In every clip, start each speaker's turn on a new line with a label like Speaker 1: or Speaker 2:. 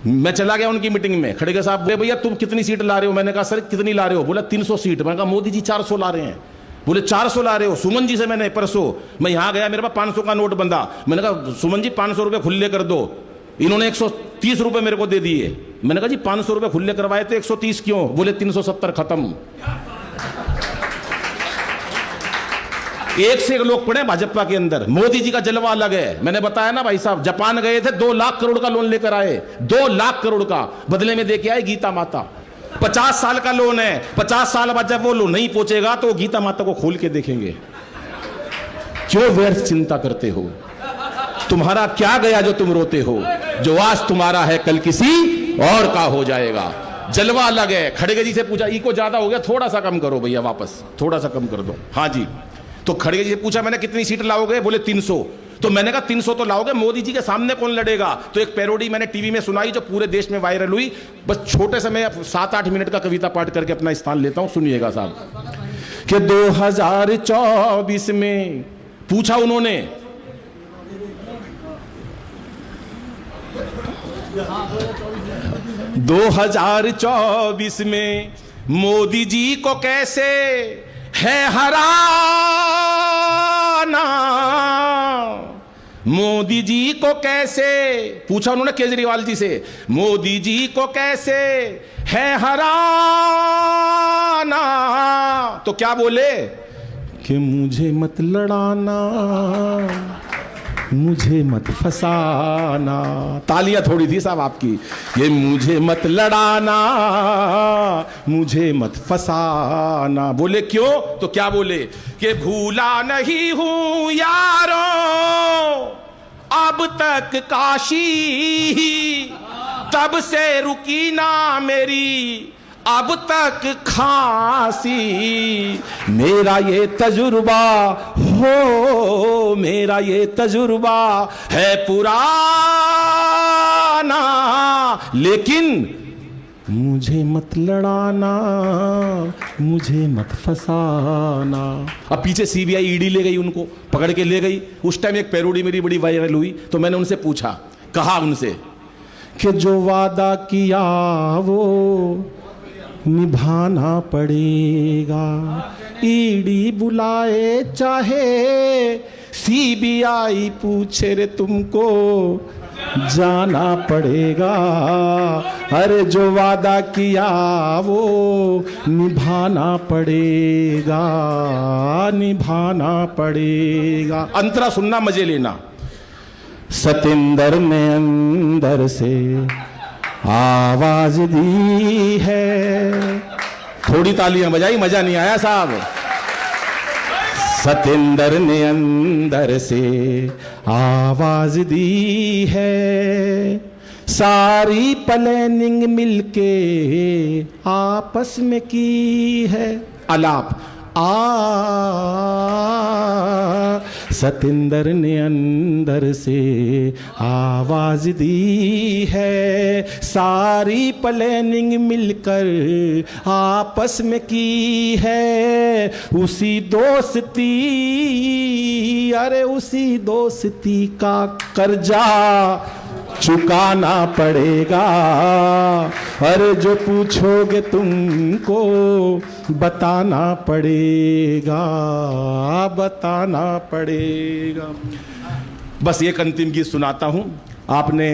Speaker 1: मैं चला गया उनकी मीटिंग में। खड़गे साहब बोले भैया तुम कितनी सीट ला रहे हो? मैंने कहा सर कितनी ला रहे हो? बोला 300 सीट। मैंने कहा मोदी जी 400 ला रहे हैं। बोले 400 ला रहे हो? सुमन जी से मैंने परसों मैं यहां गया, मेरे पास 500 का नोट बंधा। मैंने कहा सुमन जी 500 रुपए खुले कर दो। इन्होंने 130 रुपए मेरे को दे दिए। मैंने कहा जी 500 रुपए खुले करवाए तो 130 क्यों? बोले 370 खत्म। एक से एक लोग पड़े भाजपा के अंदर। मोदी जी का जलवा अलग है। मैंने बताया ना भाई साहब, जापान गए थे, 2 लाख करोड़ का लोन लेकर आए। 2 लाख करोड़ का बदले में देके आए गीता माता। 50 साल का लोन है। 50 साल बाद जब वो लोन नहीं पहुंचेगा तो गीता माता को खोल के देखेंगे। क्यों व्यर्थ चिंता करते हो? तुम्हारा क्या गया जो तुम रोते हो? जो आज तुम्हारा है कल किसी और का हो जाएगा। जलवा अलग है। खड़गे जी से पूछा इको ज्यादा हो गया, थोड़ा सा कम करो भैया, वापस थोड़ा सा कम कर दो। हाँ जी। तो खड़गे जी से पूछा मैंने कितनी सीट लाओगे? बोले 300। तो मैंने कहा 300 तो लाओगे, मोदी जी के सामने कौन लड़ेगा? तो एक पैरोडी मैंने टीवी में सुनाई जो पूरे देश में वायरल हुई। बस छोटे से मैं 7-8 मिनट का कविता पाठ करके अपना स्थान लेता हूं, सुनिएगा साहब। कि 2024 में पूछा उन्होंने, 2024 में मोदी जी को कैसे है हराना? मोदी जी को कैसे, पूछा उन्होंने केजरीवाल जी से, मोदी जी को कैसे है हराना? तो क्या बोले कि मुझे मत लड़ाना, मुझे मत फसाना। तालियां थोड़ी थी साहब आपकी। ये मुझे मत लड़ाना, मुझे मत फसाना। बोले क्यों? तो क्या बोले कि भूला नहीं हूं यारों अब तक काशी, तब से रुकी ना मेरी अब तक खांसी। मेरा ये तजुर्बा हो, मेरा ये तजुर्बा है पुराना, लेकिन मुझे मत लड़ाना, मुझे मत फसाना। अब पीछे सीबीआई ईडी ले गई, उनको पकड़ के ले गई। उस टाइम एक पैरोडी मेरी बड़ी वायरल हुई, तो मैंने उनसे पूछा, कहा उनसे कि जो वादा किया वो निभाना पड़ेगा। ईडी बुलाए चाहे सीबीआई पूछे रे तुमको जाना पड़ेगा। अरे जो वादा किया वो निभाना पड़ेगा, निभाना पड़ेगा। अंतरा सुनना, मजे लेना। सतेंद्र ने अंदर से आवाज दी है। थोड़ी तालियां बजाई, मजा नहीं आया साहब। सतेंद्र ने अंदर से आवाज दी है, सारी प्लानिंग मिलके आपस में की है। आलाप सतेंद्र ने अंदर से आवाज दी है, सारी प्लानिंग मिलकर आपस में की है। उसी दोस्ती, अरे उसी दोस्ती का कर्जा चुकाना पड़ेगा। अरे जो पूछोगे तुमको बताना पड़ेगा, बताना पड़ेगा। बस एक अंतिम गीत सुनाता हूं। आपने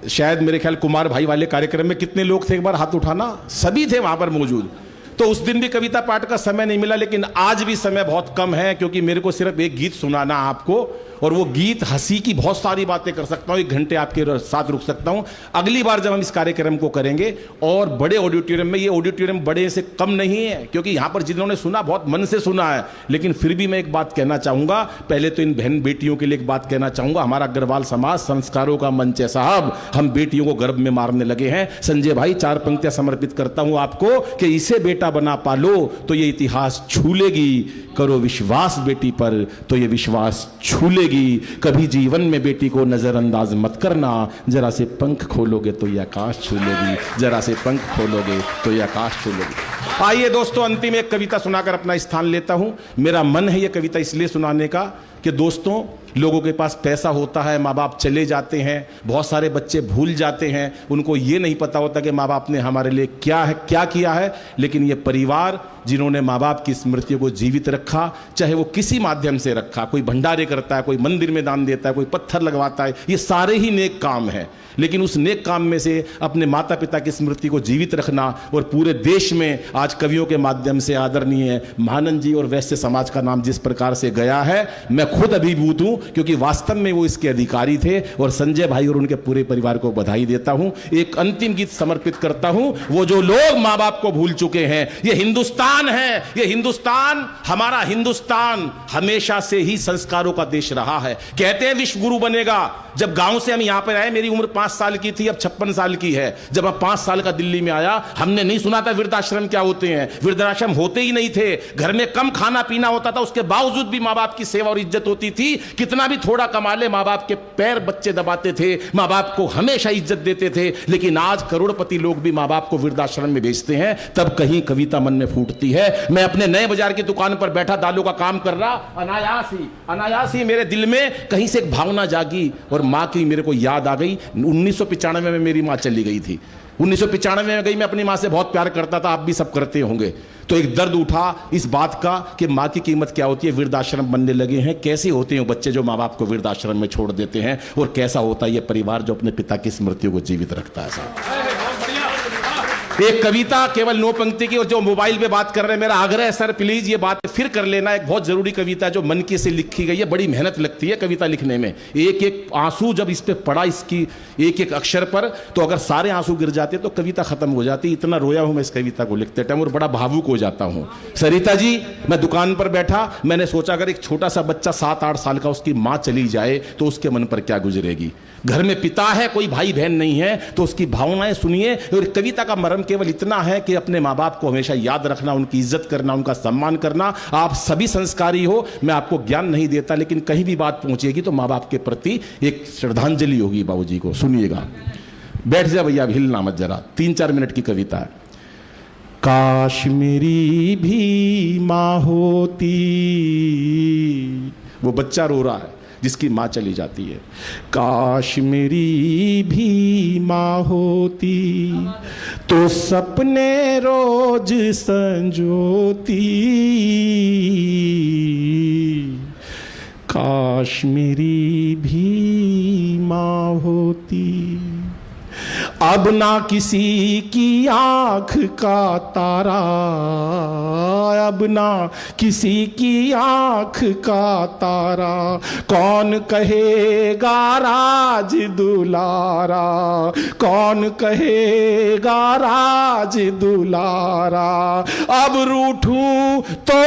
Speaker 1: शायद मेरे ख्याल कुमार भाई वाले कार्यक्रम में कितने लोग थे, एक बार हाथ उठाना। सभी थे वहां पर मौजूद। तो उस दिन भी कविता पाठ का समय नहीं मिला, लेकिन आज भी समय बहुत कम है, क्योंकि मेरे को सिर्फ एक गीत सुनाना आपको, और वो गीत हंसी की बहुत सारी बातें कर सकता हूं, 1 घंटे आपके साथ रुक सकता हूं। अगली बार जब हम इस कार्यक्रम को करेंगे और बड़े ऑडिटोरियम में, ये ऑडिटोरियम बड़े से कम नहीं है, क्योंकि यहां पर जिन्होंने सुना बहुत मन से सुना है, लेकिन फिर भी मैं एक बात कहना चाहूंगा। पहले तो इन बहन बेटियों के लिए एक बात कहना चाहूंगा। हमारा अग्रवाल समाज संस्कारों का मंच है साहब। हम बेटियों को गर्भ में मारने लगे हैं। संजय भाई 4 पंक्तियां समर्पित करता हूं आपको कि इसे बेटा बना पालो तो ये इतिहास छू लेगी। करो विश्वास बेटी पर तो ये विश्वास छू लेगी। कभी जीवन में बेटी को नजरअंदाज मत करना, जरा से पंख खोलोगे तो ये आकाश छू लेगी, जरा से पंख खोलोगे तो ये आकाश छू लेगी। आइए दोस्तों, अंतिम एक कविता सुनाकर अपना स्थान लेता हूं। मेरा मन है ये कविता इसलिए सुनाने का कि दोस्तों, लोगों के पास पैसा होता है, माँ बाप चले जाते हैं, बहुत सारे बच्चे भूल जाते हैं, उनको ये नहीं पता होता कि माँ बाप ने हमारे लिए क्या किया है। लेकिन ये परिवार जिन्होंने माँ बाप की स्मृतियों को जीवित रखा, चाहे वो किसी माध्यम से रखा, कोई भंडारे करता है, कोई मंदिर में दान देता है, कोई पत्थर लगवाता है, ये सारे ही नेक काम है। लेकिन उस नेक काम में से अपने माता पिता की स्मृति को जीवित रखना, और पूरे देश में आज कवियों के माध्यम से आदरणीय महानंद जी और वैश्य समाज का नाम जिस प्रकार से गया है, मैं खुद अभिभूत हूं, क्योंकि वास्तव में वो इसके अधिकारी थे। और संजय भाई और उनके पूरे परिवार को बधाई देता हूं। एक अंतिम गीत समर्पित करता हूं, वो जो लोग माँ बाप को भूल चुके हैं। ये हिंदुस्तान है, ये हिंदुस्तान, हमारा हिंदुस्तान हमेशा से ही संस्कारों का देश रहा है। कहते हैं विश्व गुरु बनेगा। जब गांव से हम यहां पर आए, मेरी उम्र 5 साल की थी, अब 56 साल की है। जब मैं 5 साल का दिल्ली में आया, हमने नहीं सुना था वृद्धाश्रम क्या होते हैं। वृद्धाश्रम होते ही नहीं थे। घर में कम खाना पीना होता था, उसके बावजूद भी माँ बाप की सेवा और इज्जत होती थी। कितना भी थोड़ा कमा ले, माँ बाप के पैर बच्चे दबाते थे, माँ बाप को हमेशा इज्जत देते थे। लेकिन आज करोड़पति लोग भी माँ बाप को वृद्धाश्रम में भेजते हैं, तब कहीं कविता मन में फूटती है। मैं अपने नए बाजार की दुकान पर बैठा दालों का काम कर रहा, अनायास ही मेरे दिल में कहीं से एक भावना जागी और माँ की मेरे को याद आ गई। 1995 में मेरी माँ चली गई थी। 1995 में गई। मैं अपनी माँ से बहुत प्यार करता था, आप भी सब करते होंगे। तो एक दर्द उठा इस बात का कि माँ की कीमत क्या होती है। वृद्धाश्रम बनने लगे हैं, कैसे होते हैं बच्चे जो माँ बाप को वृद्धाश्रम में छोड़ देते हैं, और कैसा होता है ये परिवार जो अपने पिता की स्मृतियों को जीवित रखता है। साहब एक कविता केवल 9 पंक्ति की, और जो मोबाइल पे बात कर रहे हैं, मेरा आग्रह है सर प्लीज ये बात फिर कर लेना। एक बहुत जरूरी कविता जो मन की से लिखी गई है, बड़ी मेहनत लगती है कविता लिखने में। एक एक आंसू जब इस पे पड़ा, इसकी एक एक अक्षर पर, तो अगर सारे आंसू गिर जाते तो कविता खत्म हो जाती। इतना रोया हूं मैं इस कविता को लिखते टाइम, और बड़ा भावुक हो जाता हूं। सरिता जी, मैं दुकान पर बैठा, मैंने सोचा अगर एक छोटा सा बच्चा 7-8 साल का, उसकी माँ चली जाए तो उसके मन पर क्या गुजरेगी। घर में पिता है, कोई भाई बहन नहीं है, तो उसकी भावनाएं सुनिए। और कविता का मर्म केवल इतना है कि अपने माँ बाप को हमेशा याद रखना, उनकी इज्जत करना, उनका सम्मान करना। आप सभी संस्कारी हो, मैं आपको ज्ञान नहीं देता, लेकिन कहीं भी बात पहुंचेगी तो माँ बाप के प्रति एक श्रद्धांजलि होगी बाबूजी को। सुनिएगा, बैठ जा भैया, हिलना मत जरा। 3-4 मिनट की कविता है। काश मेरी भी माँ होती, वो बच्चा रो रहा है जिसकी माँ चली जाती है। काश मेरी भी माँ होती तो सपने रोज संजोती। काश मेरी भी माँ होती। अब ना किसी की आंख का तारा, अब ना किसी की आंख का तारा, कौन कहेगा राज दुलारा, कौन कहेगा राज दुलारा। अब रूठूं तो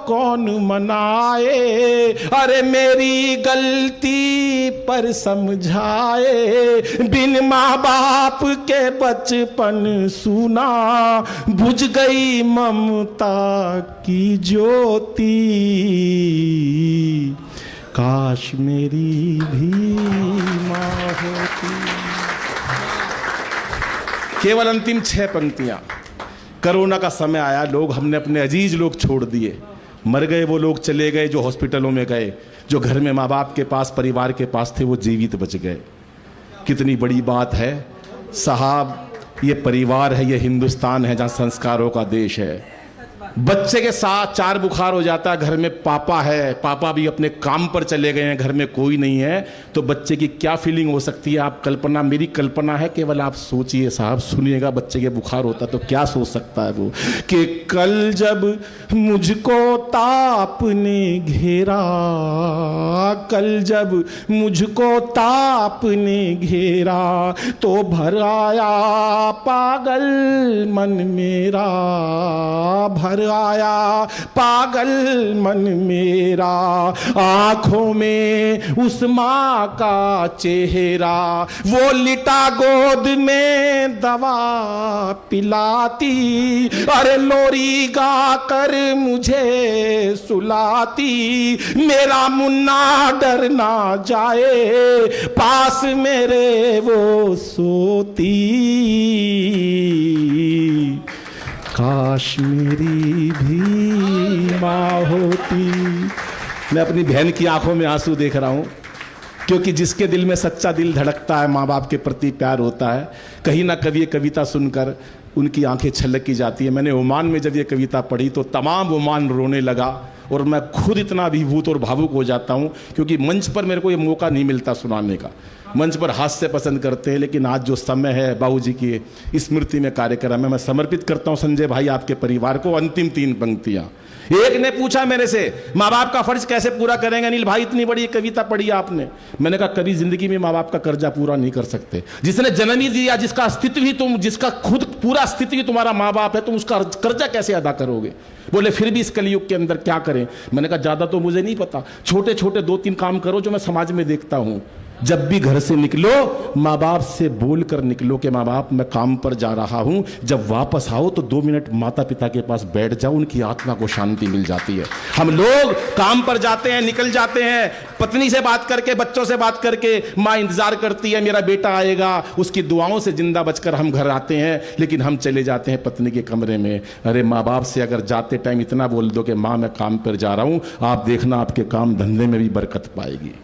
Speaker 1: कौन मनाए, अरे मेरी गलती पर समझाए। बिन माँ बाप के बचपन सुना, बुझ गई ममता की ज्योति। काश मेरी भी माँ होती। केवल अंतिम 6 पंक्तियां। कोरोना का समय आया, लोग, हमने अपने अजीज लोग छोड़ दिए, मर गए वो लोग, चले गए जो हॉस्पिटलों में गए, जो घर में माँ बाप के पास, परिवार के पास थे, वो जीवित बच गए। कितनी बड़ी बात है साहब, ये परिवार है, ये हिंदुस्तान है जहाँ संस्कारों का देश है। बच्चे के साथ 4 बुखार हो जाता है, घर में पापा है, पापा भी अपने काम पर चले गए हैं, घर में कोई नहीं है, तो बच्चे की क्या फीलिंग हो सकती है। आप कल्पना, मेरी कल्पना है, केवल आप सोचिए साहब, सुनिएगा। बच्चे के बुखार होता तो क्या सोच सकता है वो, कि कल जब मुझको ताप ने घेरा, कल जब मुझको ताप ने घेरा, तो भर आया पागल मन मेरा, भर आया पागल मन मेरा। आंखों में उस माँ का चेहरा, वो लिटा गोद में दवा पिलाती, अरे लोरी गा कर मुझे सुलाती। मेरा मुन्ना डर ना जाए, पास मेरे वो सोती। काश मेरी भी माँ होती। मैं अपनी बहन की आंखों में आंसू देख रहा हूँ, क्योंकि जिसके दिल में सच्चा दिल धड़कता है, माँ बाप के प्रति प्यार होता है, कहीं ना कभी ये कविता सुनकर उनकी आंखें छलक की जाती है। मैंने ओमान में जब ये कविता पढ़ी तो तमाम ओमान रोने लगा, और मैं खुद इतना अभिभूत और भावुक हो जाता हूँ, क्योंकि मंच पर मेरे को ये मौका नहीं मिलता सुनाने का। मंच पर हास्य पसंद करते हैं, लेकिन आज जो समय है बाबूजी की स्मृति में कार्यक्रम है, मैं समर्पित करता हूँ संजय भाई आपके परिवार को अंतिम 3 पंक्तियाँ। एक ने पूछा मेरे से, माँ बाप का फर्ज कैसे पूरा करेंगे अनिल भाई, इतनी बड़ी कविता पढ़ी आपने। मैंने कहा कभी जिंदगी में माँ बाप का कर्जा पूरा नहीं कर सकते। जिसने जन्म ही दिया, जिसका अस्तित्व ही तुम, जिसका खुद पूरा अस्तित्व ही तुम्हारा माँ बाप है, तुम उसका कर्जा कैसे अदा करोगे? बोले फिर भी इस कलयुग के अंदर क्या करें? मैंने कहा ज्यादा तो मुझे नहीं पता, छोटे छोटे 2-3 काम करो जो मैं समाज में देखता हूं। जब भी घर से निकलो माँ बाप से बोल कर निकलो कि माँ बाप मैं काम पर जा रहा हूं। जब वापस आओ तो 2 मिनट माता पिता के पास बैठ जाओ, उनकी आत्मा को शांति मिल जाती है। हम लोग काम पर जाते हैं, निकल जाते हैं, पत्नी से बात करके, बच्चों से बात करके, माँ इंतजार करती है मेरा बेटा आएगा, उसकी दुआओं से जिंदा बचकर हम घर आते हैं, लेकिन हम चले जाते हैं पत्नी के कमरे में। अरे माँ बाप से अगर जाते टाइम इतना बोल दो कि माँ मैं काम पर जा रहा हूं, आप देखना आपके काम धंधे में भी बरकत पाएगी।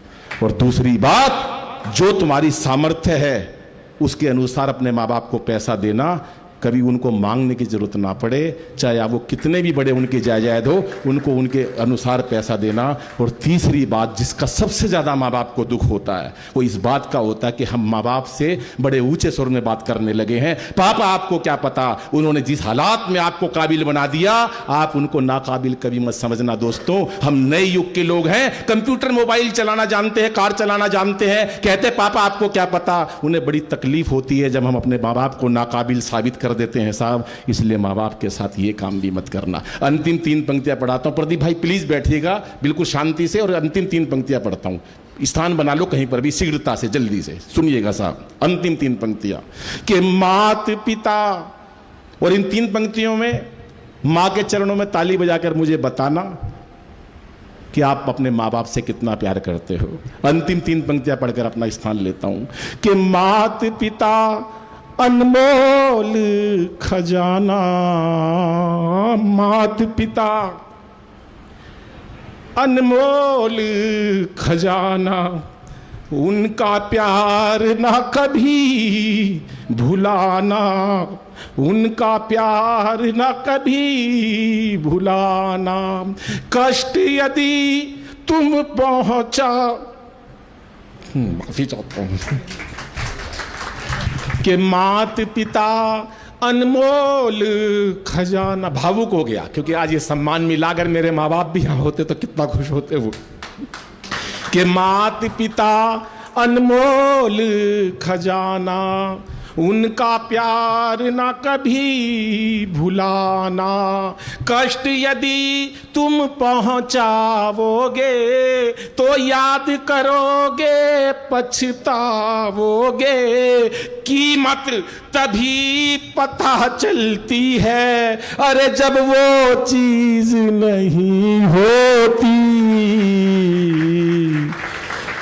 Speaker 1: और दूसरी बात, जो तुम्हारी सामर्थ्य है उसके अनुसार अपने माँ बाप को पैसा देना, कभी उनको मांगने की जरूरत ना पड़े, चाहे वो कितने भी बड़े उनके जायदाद हो, उनको उनके अनुसार पैसा देना। और तीसरी बात, जिसका सबसे ज़्यादा माँ बाप को दुख होता है, वो इस बात का होता है कि हम माँ बाप से बड़े ऊंचे स्वर में बात करने लगे हैं। पापा आपको क्या पता, उन्होंने जिस हालात में आपको काबिल बना दिया, आप उनको नाकाबिल कभी मत समझना। दोस्तों, हम नए युग के लोग हैं, कंप्यूटर मोबाइल चलाना जानते हैं, कार चलाना जानते हैं, कहते पापा आपको क्या पता। उन्हें बड़ी तकलीफ होती है जब हम अपने माँ बाप को नाकाबिल साबित कर देते हैं साहब। इसलिए माँ बाप के साथ ये काम भी मत करना। अंतिम 3 पंक्तियां पढ़ाता हूं, प्रदीप भाई प्लीज बैठिएगा बिल्कुल शांति से, और अंतिम 3 पंक्तियां पढ़ता हूं। स्थान बना लो कहीं पर भी, शीघ्रता से, जल्दी से सुनिएगा साहब। अंतिम 3 पंक्तियां कि मात पिता, और इन 3 पंक्तियों में मां के चरणों में ताली बजाकर मुझे बताना कि आप अपने माँ बाप से कितना प्यार करते हो। अंतिम 3 पंक्तियां पढ़कर अपना स्थान लेता हूं कि मात पिता अनमोल खजाना, मात पिता अनमोल खजाना, उनका प्यार ना कभी भुलाना, उनका प्यार ना कभी भुलाना। कष्ट यदि तुम पहुंचा, माफी चाहता हूं कि मात पिता अनमोल खजाना। भावुक हो गया क्योंकि आज ये सम्मान मिला, अगर मेरे माँ बाप भी यहाँ होते तो कितना खुश होते वो। कि मात पिता अनमोल खजाना, उनका प्यार ना कभी भुलाना। कष्ट यदि तुम पहुंचाओगे तो याद करोगे, पछताओगे। कीमत तभी पता चलती है, अरे जब वो चीज नहीं होती।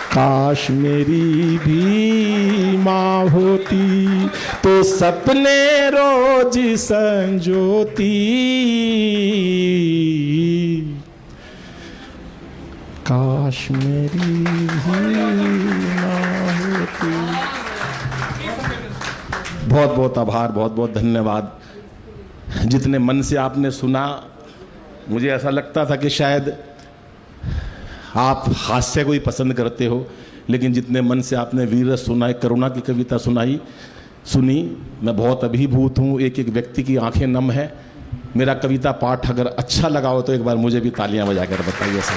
Speaker 1: काश मेरी भी माँ होती तो सपने रोज संजोती। काश मेरी भी माँ होती। बहुत बहुत आभार, बहुत बहुत धन्यवाद। जितने मन से आपने सुना, मुझे ऐसा लगता था कि शायद आप हास्य को ही पसंद करते हो, लेकिन जितने मन से आपने वीर सुनाई, करुणा की कविता सुनी, मैं बहुत अभिभूत हूँ। एक एक व्यक्ति की आंखें नम है। मेरा कविता पाठ अगर अच्छा लगा हो तो एक बार मुझे भी तालियां बजाकर बताइए सर।